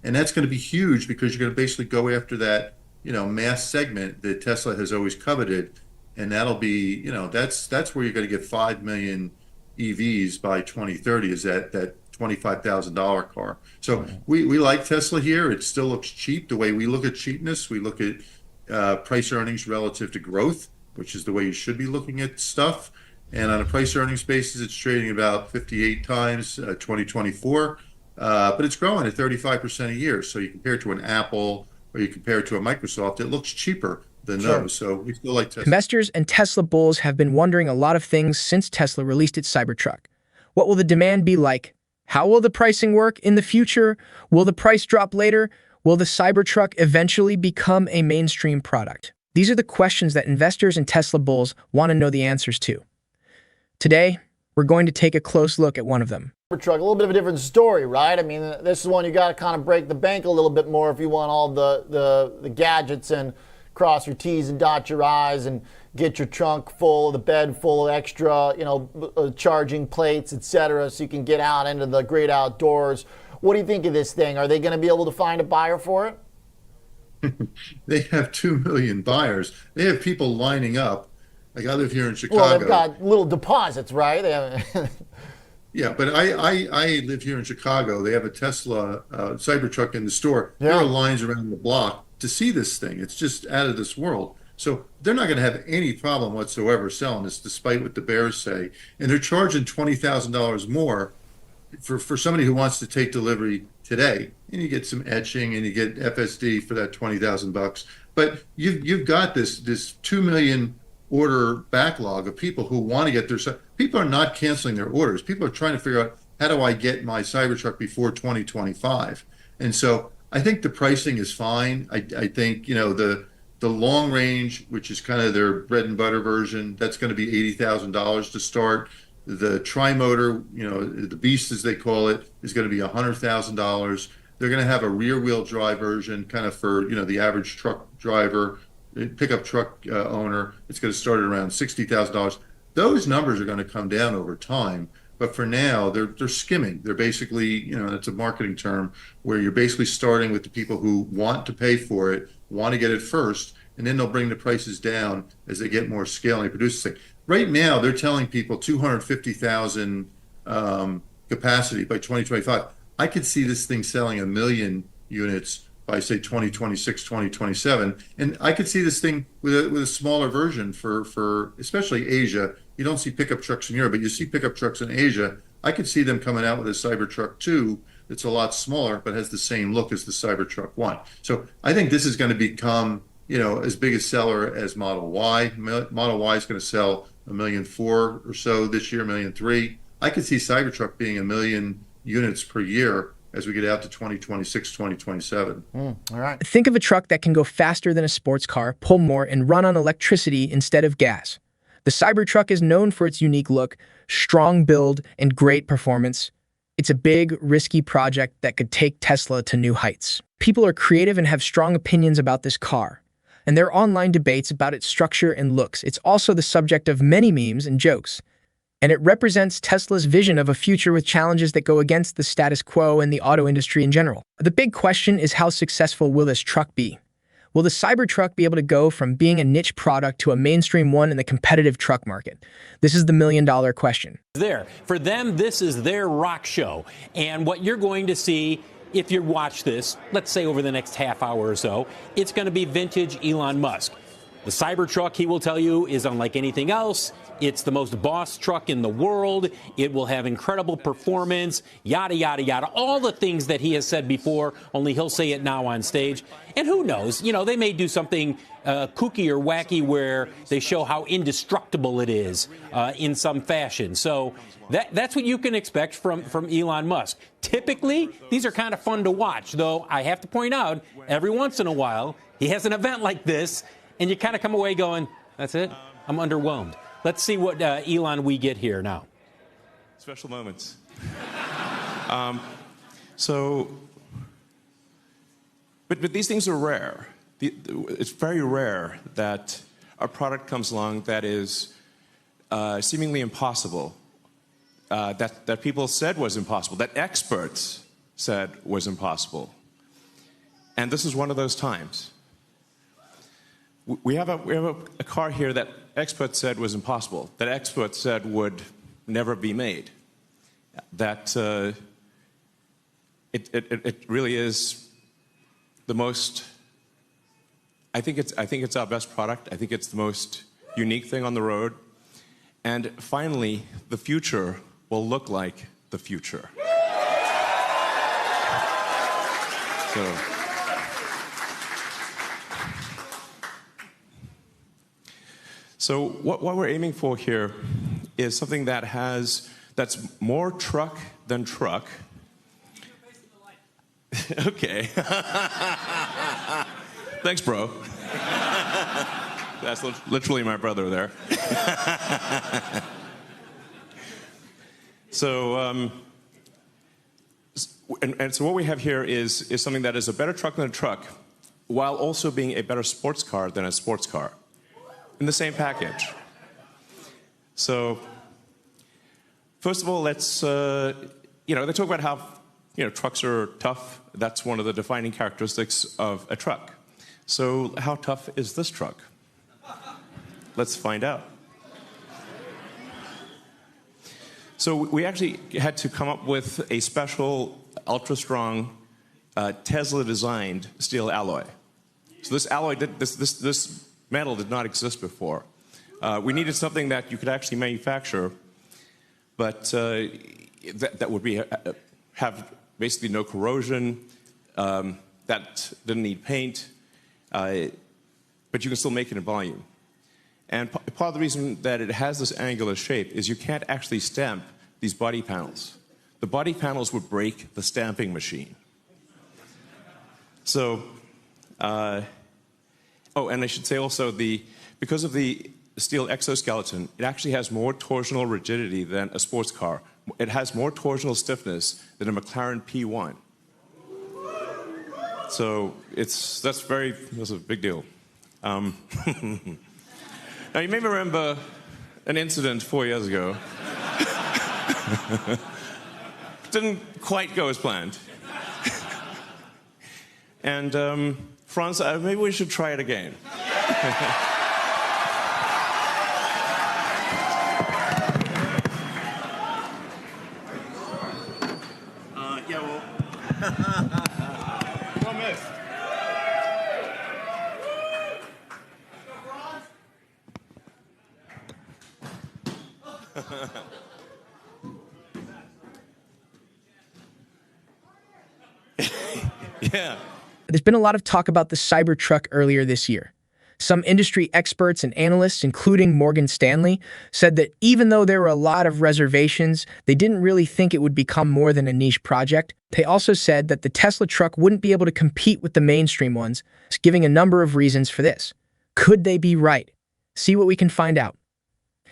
And that's going to be huge because you're going to basically go after that, mass segment that Tesla has always coveted. And that'll be, that's where you're going to get 5 million EVs by 2030 is that $25,000 car. So we like Tesla here. It still looks cheap. The way we look at cheapness, we look at price earnings relative to growth, which is the way you should be looking at stuff. And on a price earnings basis, it's trading about 58 times 2024, but it's growing at 35% a year. So you compare it to an Apple or you compare it to a Microsoft, it looks cheaper than those. So we still like Tesla. Investors and Tesla bulls have been wondering a lot of things since Tesla released its Cybertruck. What will the demand be like? How will the pricing work in the future? Will the price drop later? Will the Cybertruck eventually become a mainstream product? These are the questions that investors and Tesla bulls want to know the answers to. Today, we're going to take a close look at one of them. Cybertruck, a little bit of a different story, right? I mean, this is one you got to kind of break the bank a little bit more if you want all the gadgets and cross your T's and dot your I's and get your trunk full, the bed full of extra, charging plates, etc., so you can get out into the great outdoors. What do you think of this thing? Are they going to be able to find a buyer for it? They have 2 million buyers. They have people lining up. Like I live here in Chicago. Well, they've got little deposits, right? Yeah, but I live here in Chicago. They have a Tesla Cybertruck in the store. There are lines around the block to see this thing. It's just out of this world. So they're not going to have any problem whatsoever selling this, despite what the bears say. And they're charging $20,000 more for somebody who wants to take delivery today. And you get some etching and you get FSD for that $20,000. But you've got this 2 million order backlog of people who want to get their. People are not canceling their orders. People are trying to figure out, how do I get my Cybertruck before 2025? And so I think the pricing is fine. I think the long range, which is kind of their bread and butter version, that's going to be $80,000 to start. The tri-motor, the beast as they call it, is going to be $100,000. They're going to have a rear wheel drive version, kind of for the average truck driver, pickup truck owner. It's going to start at around $60,000. Those numbers are going to come down over time, but for now they're skimming. They're basically, that's a marketing term, where you're basically starting with the people who want to pay for it, want to get it first, and then they'll bring the prices down as they get more scale and they produce this thing. Right now they're telling people 250,000 capacity by 2025. I could see this thing selling 1 million units by, say, 2026, 2027. And I could see this thing with a smaller version for especially Asia. You don't see pickup trucks in Europe, but you see pickup trucks in Asia. I could see them coming out with a Cybertruck 2 that's a lot smaller, but has the same look as the Cybertruck 1. So I think this is going to become, as big a seller as Model Y. Model Y is going to sell 1.4 million or so this year, 1.3 million. I could see Cybertruck being 1 million units per year as we get out to 2026, 2027. All right. Think of a truck that can go faster than a sports car, pull more, and run on electricity instead of gas. The Cybertruck is known for its unique look, strong build, and great performance. It's a big, risky project that could take Tesla to new heights. People are creative and have strong opinions about this car, and there are online debates about its structure and looks. It's also the subject of many memes and jokes, and it represents Tesla's vision of a future with challenges that go against the status quo and the auto industry in general. The big question is, how successful will this truck be? Will the Cybertruck be able to go from being a niche product to a mainstream one in the competitive truck market? This is the million-dollar question. For them, this is their rock show. And what you're going to see, if you watch this, let's say over the next half hour or so, it's going to be vintage Elon Musk. The Cybertruck, he will tell you, is unlike anything else. It's the most boss truck in the world. It will have incredible performance, yada, yada, yada. All the things that he has said before, only he'll say it now on stage. And who knows, they may do something kooky or wacky where they show how indestructible it is in some fashion. So that's what you can expect from Elon Musk. Typically, these are kind of fun to watch, though I have to point out, every once in a while, he has an event like this, and you kind of come away going, that's it? I'm underwhelmed. Let's see what Elon we get here now. Special moments. But these things are rare. It's very rare that a product comes along that is seemingly impossible, that people said was impossible, that experts said was impossible. And this is one of those times. We have a car here that experts said was impossible, that experts said would never be made, that it really is the most, I think it's our best product. I think it's the most unique thing on the road. And finally, the future will look like the future. So what we're aiming for here is something that's more truck than truck. Okay. Thanks, bro. That's literally my brother there. So, so what we have here is something that is a better truck than a truck, while also being a better sports car than a sports car, in the same package. So, first of all, let's they talk about how trucks are tough. That's one of the defining characteristics of a truck. So, how tough is this truck? Let's find out. So we actually had to come up with a special, ultra-strong, Tesla-designed steel alloy. So this alloy, this metal did not exist before. We needed something that you could actually manufacture, but that would have basically no corrosion, that didn't need paint, but you can still make it in volume. And part of the reason that it has this angular shape is you can't actually stamp these body panels. The body panels would break the stamping machine. So, oh, and I should say also, because of the steel exoskeleton, it actually has more torsional rigidity than a sports car. It has more torsional stiffness than a McLaren P1. So that's a big deal. Now, you may remember an incident 4 years ago. Didn't quite go as planned. And Franz, maybe we should try it again. Yeah, well. One miss. Yeah. There's been a lot of talk about the Cybertruck earlier this year. Some industry experts and analysts, including Morgan Stanley, said that even though there were a lot of reservations, they didn't really think it would become more than a niche project. They also said that the Tesla truck wouldn't be able to compete with the mainstream ones, giving a number of reasons for this. Could they be right? See what we can find out.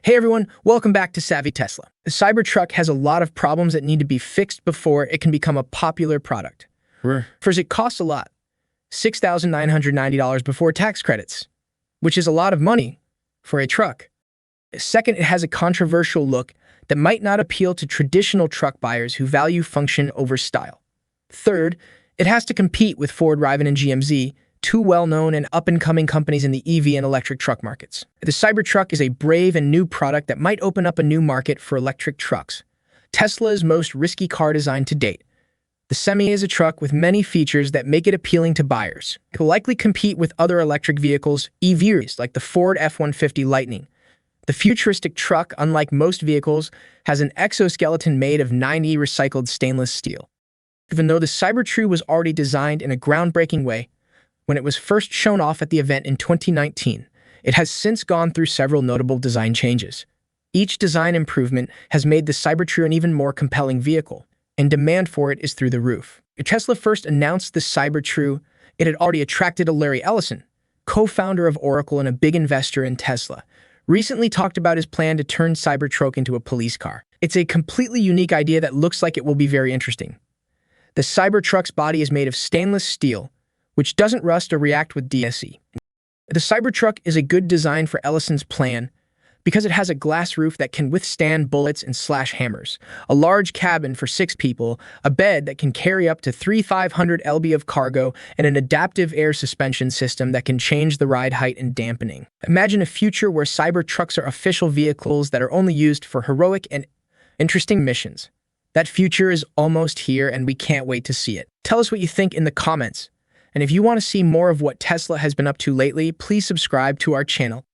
Hey everyone, welcome back to Savvy Tesla. The Cybertruck has a lot of problems that need to be fixed before it can become a popular product. First, it costs a lot. $6,990 before tax credits, which is a lot of money for a truck. Second, it has a controversial look that might not appeal to traditional truck buyers who value function over style. Third, it has to compete with Ford, Rivian, and GMC, two well-known and up-and-coming companies in the EV and electric truck markets. The Cybertruck is a brave and new product that might open up a new market for electric trucks. Tesla's most risky car design to date. The Semi is a truck with many features that make it appealing to buyers. It will likely compete with other electric vehicles, EVs, like the Ford F-150 Lightning. The futuristic truck, unlike most vehicles, has an exoskeleton made of 90 recycled stainless steel. Even though the Cybertruck was already designed in a groundbreaking way, when it was first shown off at the event in 2019, it has since gone through several notable design changes. Each design improvement has made the Cybertruck an even more compelling vehicle, and demand for it is through the roof. When Tesla first announced the Cybertruck, it had already attracted Larry Ellison, co-founder of Oracle and a big investor in Tesla, recently talked about his plan to turn Cybertruck into a police car. It's a completely unique idea that looks like it will be very interesting. The Cybertruck's body is made of stainless steel, which doesn't rust or react with DSE. The Cybertruck is a good design for Ellison's plan, because it has a glass roof that can withstand bullets and slash hammers, a large cabin for 6 people, a bed that can carry up to 3,500 lb of cargo, and an adaptive air suspension system that can change the ride height and dampening. Imagine a future where Cybertrucks are official vehicles that are only used for heroic and interesting missions. That future is almost here, and we can't wait to see it. Tell us what you think in the comments. And if you want to see more of what Tesla has been up to lately, please subscribe to our channel.